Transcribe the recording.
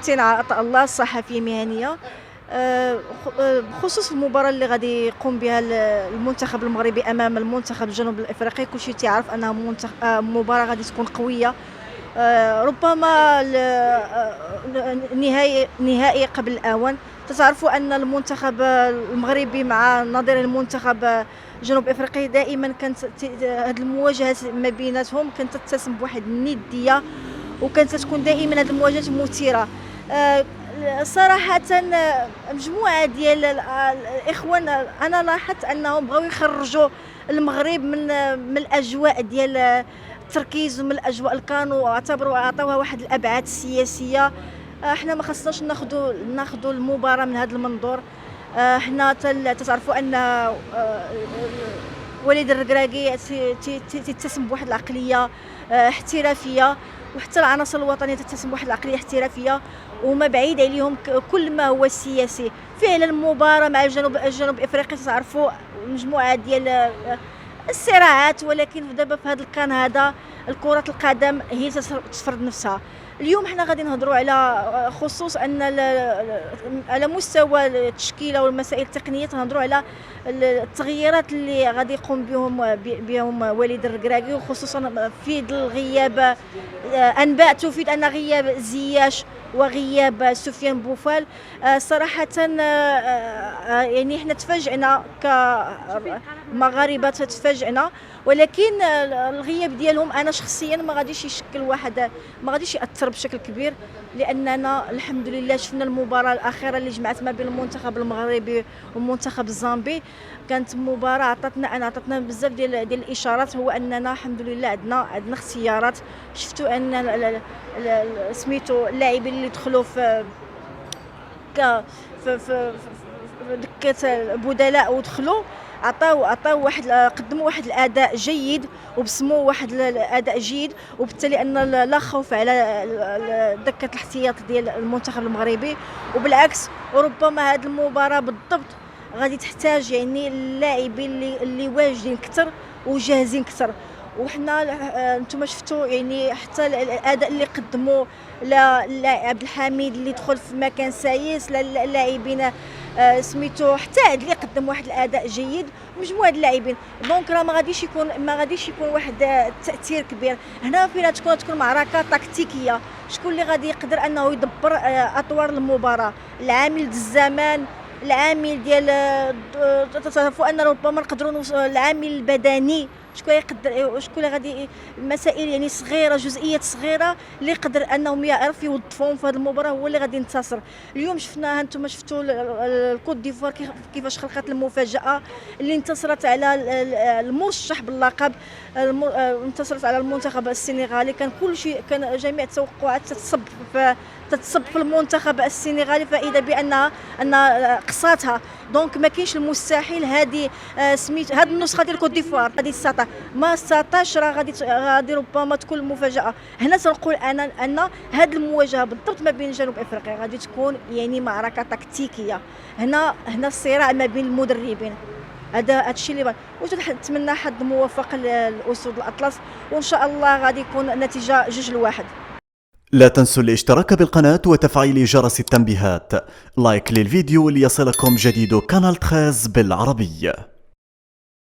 كلمتين عطاء الله الصحفية مهنية. بخصوص المباراة اللي غادي يقوم بها المنتخب المغربي أمام المنتخب الجنوب الأفريقي، كلشي تعرف أنها مباراة غادي تكون قوية. ربما نهائي قبل الأوان. تعرفوا أن المنتخب المغربي مع نظير المنتخب جنوب افريقيا دائما كانت هذه المواجهات ما بيناتهم كانت تتسم بواحد النديه، وكانت تكون دائما هذه المواجهات مثيره. صراحه مجموعه ديال الاخوان انا لاحظت انهم بغاو يخرجوا المغرب من الاجواء ديال التركيز ومن الاجواء اللي كانوا عطاوها واحد الابعاد السياسيه. احنا ما خصناش ناخذوا المباراه من هذا المنظور. حنا تعرفوا ان وليد الركراكي تتسم بواحد العقليه احترافيه، وحتى العناصر الوطنيه تتسم بواحد العقليه احترافيه وما بعيد عليهم كل ما هو سياسي. فعلا المباراه مع الجنوب افريقيا تعرفوا مجموعه ديال الصراعات، ولكن دابا في هذا الكان هذا كرة القدم هي تفرض نفسها. اليوم حنا غادي نهضروا على خصوص ان على مستوى التشكيله والمسائل التقنيه، تنهضروا على التغييرات اللي غادي يقوم بهم وليد الركراكي، وخصوصا في ظل غياب انباء تفيد ان غياب زياش وغياب سفيان بوفال. صراحه يعني احنا تفاجئنا كمغاربه، تفاجئنا، ولكن الغياب ديالهم انا شخصيا ما غاديش يشكل ما غاديش ياثر بشكل كبير، لاننا الحمد لله شفنا المباراه الاخيره اللي جمعت ما بين المنتخب المغربي والمنتخب الزامبي. كانت مباراه عطاتنا بزاف ديال الاشارات، هو اننا الحمد لله عندنا اختيارات. شفتوا ان سميتو اللاعبين اللي دخلوا في دكه البدلاء ودخلوا عطاو قدموا واحد الاداء جيد وبصموا واحد الاداء جيد، وبالتالي ان لا خوف على دكه الاحتياط ديال المنتخب المغربي. وبالعكس ربما هذه المباراه بالضبط غادي تحتاج يعني اللاعبين اللي واجدين اكثر وجاهزين اكثر. وحنا انتم شفتوا يعني حتى الاداء اللي قدموا عبد الحميد اللي دخل في مكان سايس، اللاعبين سميتو حتى اللي قدم واحد الاداء جيد، مجموعه اللاعبين. دونك راه ما غاديش يكون واحد التاثير كبير هنا. فينا تكون معركه تكتيكيه، شكون اللي غادي يقدر انه يدبر اطوار المباراه. العامل الزمان، العامل ديال تعرفوا ان ربما نقدروا العامل البدني، شكون يقدر، شكون غادي المسائل يعني صغيره، جزئيات صغيره اللي يقدر انهم يعرف يوظفهم في هذه المباراه هو اللي غادي ينتصر. اليوم شفناها، انتم شفتوا الكوت ديفوار كيفاش خلقت المفاجاه اللي انتصرت على المرشح باللقب، انتصرت على المنتخب السنغالي. كان كل شيء، كان جميع التوقعات تتصب في المنتخب السنغالي، فاذا بانها قصاتها. دونك ما كاينش المستحيل. هذه سميت هذه النسخه ديال كوت ديفوار غادي تستطيع، ما استطاعش راه غادي ربما تكون المفاجاه. هنا تنقول انا ان هذه المواجهه بالضبط ما بين جنوب افريقيا غادي تكون يعني معركه تكتيكيه. هنا الصراع ما بين المدربين، هذا الشيء اللي ونتمنى حظ موفق للاسود الاطلس، وان شاء الله غادي يكون النتيجه 2-1. لا تنسوا الاشتراك بالقناة وتفعيل جرس التنبيهات. لايك للفيديو ليصلكم جديد قناة 13 بالعربية.